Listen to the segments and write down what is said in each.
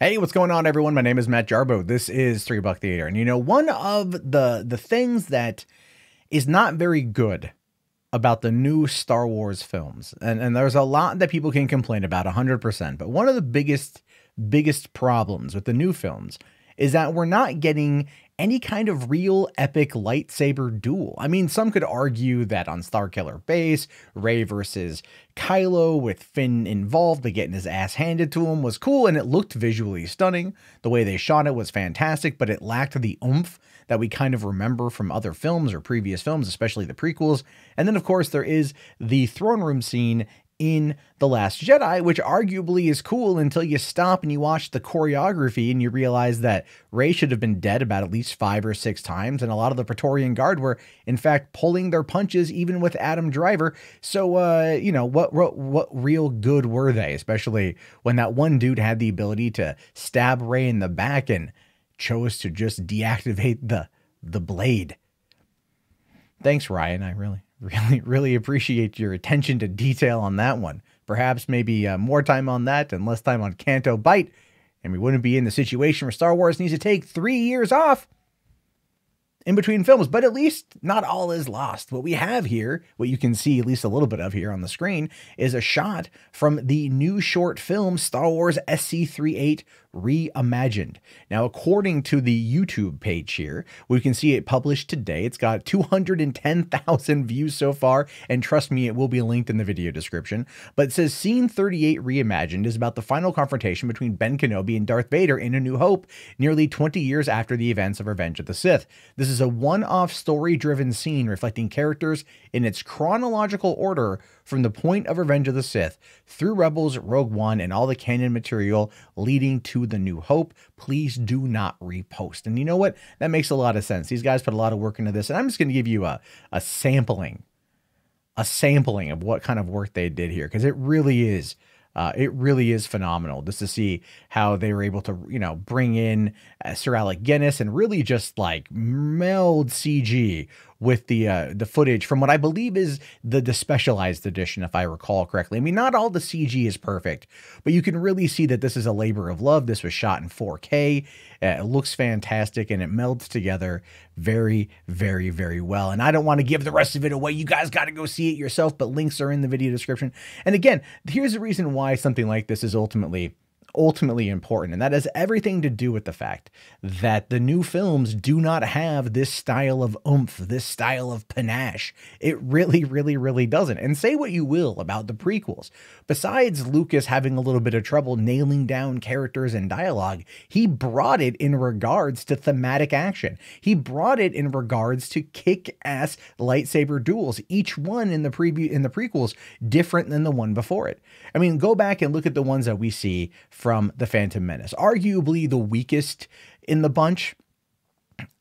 Hey, what's going on, everyone? My name is Matt Jarbo. This is $3 Theater. And you know, one of the things that is not very good about the new Star Wars films, and there's a lot that people can complain about 100%, but one of the biggest problems with the new films is that we're not getting any kind of real epic lightsaber duel. I mean, some could argue that on Starkiller Base, Rey versus Kylo with Finn involved, but getting his ass handed to him was cool, and it looked visually stunning. The way they shot it was fantastic, but it lacked the oomph that we kind of remember from other films or previous films, especially the prequels. And then, of course, there is the throne room scene in The Last Jedi, which arguably is cool until you stop and you watch the choreography and you realize that Rey should have been dead about at least 5 or 6 times, and a lot of the Praetorian Guard were, in fact, pulling their punches even with Adam Driver. So, you know, what real good were they, especially when that one dude had the ability to stab Rey in the back and chose to just deactivate the blade. Thanks, Ryan. I really appreciate your attention to detail on that one. Perhaps maybe more time on that and less time on Canto Bite, and we wouldn't be in the situation where Star Wars needs to take 3 years off in between films. But at least not all is lost. What we have here, what you can see at least a little bit of here on the screen, is a shot from the new short film Star Wars SC-38 ReImagined. Now, according to the YouTube page here, we can see it published today. It's got 210,000 views so far, and trust me, it will be linked in the video description. But it says Scene 38 Reimagined is about the final confrontation between Ben Kenobi and Darth Vader in A New Hope, nearly 20 years after the events of Revenge of the Sith. This is a one-off story-driven scene reflecting characters in its chronological order from the point of Revenge of the Sith through Rebels, Rogue One, and all the canon material leading to The New Hope. Please do not repost. And you know what? That makes a lot of sense. These guys put a lot of work into this, and I'm just going to give you a sampling of what kind of work they did here, because it really is phenomenal just to see how they were able to, you know, bring in Sir Alec Guinness and really just like meld CG with the footage from what I believe is the specialized edition, if I recall correctly. I mean, not all the CG is perfect, but you can really see that this is a labor of love. This was shot in 4K. It looks fantastic, and it melds together very, very, very well. And I don't want to give the rest of it away. You guys got to go see it yourself, but links are in the video description. And again, here's the reason why something like this is ultimately important, and that has everything to do with the fact that the new films do not have this style of oomph, this style of panache. It really doesn't. And say what you will about the prequels, besides Lucas having a little bit of trouble nailing down characters and dialogue, he brought it in regards to thematic action. He brought it in regards to kick-ass lightsaber duels, each one in the prequels different than the one before it. I mean, go back and look at the ones that we see from The Phantom Menace. Arguably the weakest in the bunch,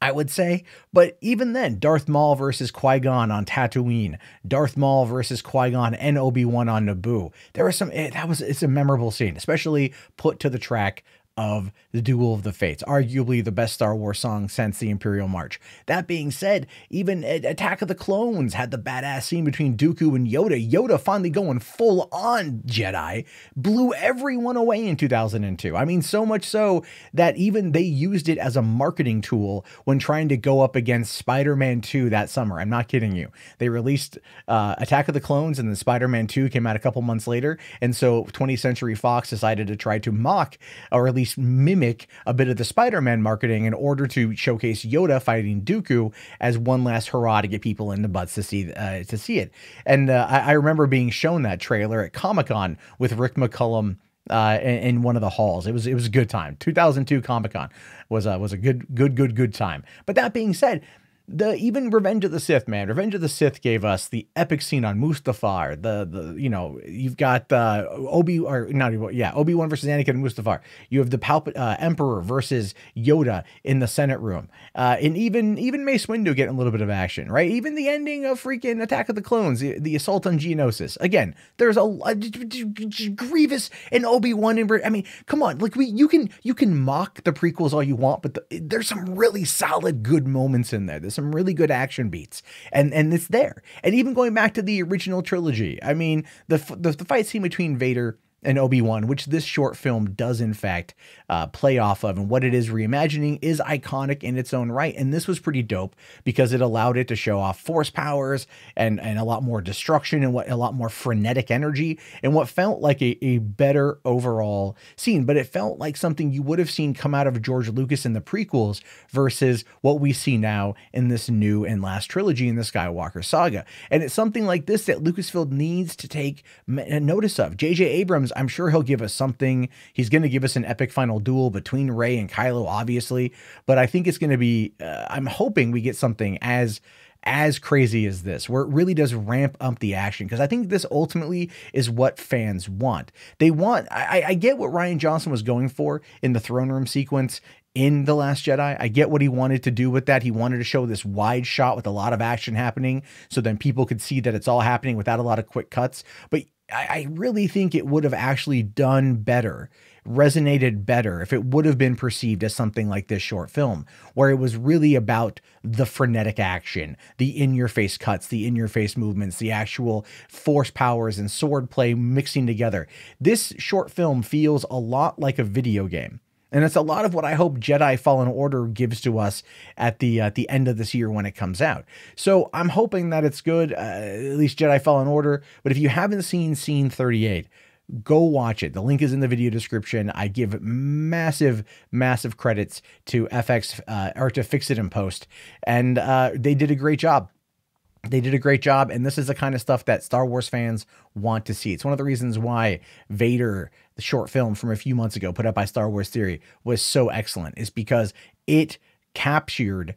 I would say. But even then, Darth Maul versus Qui-Gon on Tatooine, Darth Maul versus Qui-Gon and Obi-Wan on Naboo. There was it's a memorable scene, especially put to the track of the Duel of the Fates, arguably the best Star Wars song since the Imperial March. That being said, even Attack of the Clones had the badass scene between Dooku and Yoda. Yoda finally going full on Jedi, blew everyone away in 2002. I mean, so much so that even they used it as a marketing tool when trying to go up against Spider-Man 2 that summer. I'm not kidding you. They released Attack of the Clones, and then Spider-Man 2 came out a couple months later. And so 20th Century Fox decided to try to mock, or at least mimic, a bit of the Spider-Man marketing in order to showcase Yoda fighting Dooku as one last hurrah to get people in the butts to see it. And I remember being shown that trailer at Comic-Con with Rick McCullum in one of the halls. It was a good time. 2002 Comic-Con was a good time. But that being said, even Revenge of the Sith, man. Revenge of the Sith gave us the epic scene on Mustafar. You know, you've got Obi-Wan versus Anakin and Mustafar. You have the Emperor versus Yoda in the Senate room. And even Mace Windu getting a little bit of action, right? Even the ending of freaking Attack of the Clones, the assault on Geonosis. Again, there's a Grievous and Obi-Wan. I mean, come on, like you can mock the prequels all you want, but there's some really solid, good moments in there. There's some really good action beats, and it's there. And even going back to the original trilogy, I mean, the fight scene between Vader and Obi-Wan, which this short film does in fact play off of. And what it is reimagining is iconic in its own right. And this was pretty dope because it allowed it to show off force powers and a lot more destruction and a lot more frenetic energy and what felt like a better overall scene. But it felt like something you would have seen come out of George Lucas in the prequels versus what we see now in this new and last trilogy in the Skywalker Saga. And it's something like this that Lucasfilm needs to take notice of. J.J. Abrams, I'm sure he'll give us something. He's going to give us an epic final duel between Rey and Kylo, obviously, but I think it's going to be, I'm hoping we get something as crazy as this, where it really does ramp up the action, because I think this ultimately is what fans want. They want, I get what Rian Johnson was going for in the throne room sequence in The Last Jedi. I get what he wanted to do with that. He wanted to show this wide shot with a lot of action happening, so then people could see that it's all happening without a lot of quick cuts. But I really think it would have actually done better, resonated better, if it would have been perceived as something like this short film, where it was really about the frenetic action, the in-your-face cuts, the in-your-face movements, the actual force powers and sword play mixing together. This short film feels a lot like a video game. And it's a lot of what I hope Jedi Fallen Order gives to us at the end of this year when it comes out. So I'm hoping that it's good, at least Jedi Fallen Order. But if you haven't seen Scene 38, go watch it. The link is in the video description. I give massive, massive credits to FX or to Fix It in Post. And they did a great job. They did a great job, and this is the kind of stuff that Star Wars fans want to see. It's one of the reasons why Vader, the short film from a few months ago put up by Star Wars Theory, was so excellent, is because it captured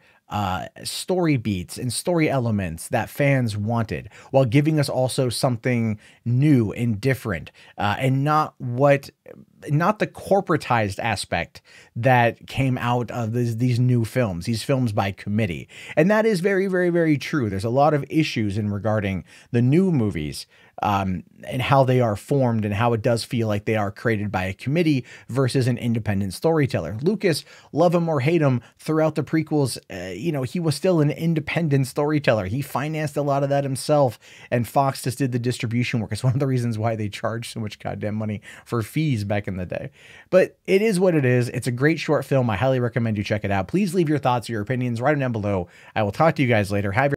story beats and story elements that fans wanted, while giving us also something new and different, and not the corporatized aspect that came out of these new films, these films by committee. And that is very, very, very true. There's a lot of issues in regarding the new movies, and how they are formed, and how it does feel like they are created by a committee versus an independent storyteller. Lucas, love him or hate him, throughout the prequels, he was still an independent storyteller. He financed a lot of that himself, and Fox just did the distribution work. It's one of the reasons why they charge so much goddamn money for fees back in the day. But it is what it is. It's a great short film. I highly recommend you check it out. Please leave your thoughts or your opinions, write them down below. I will talk to you guys later. Have your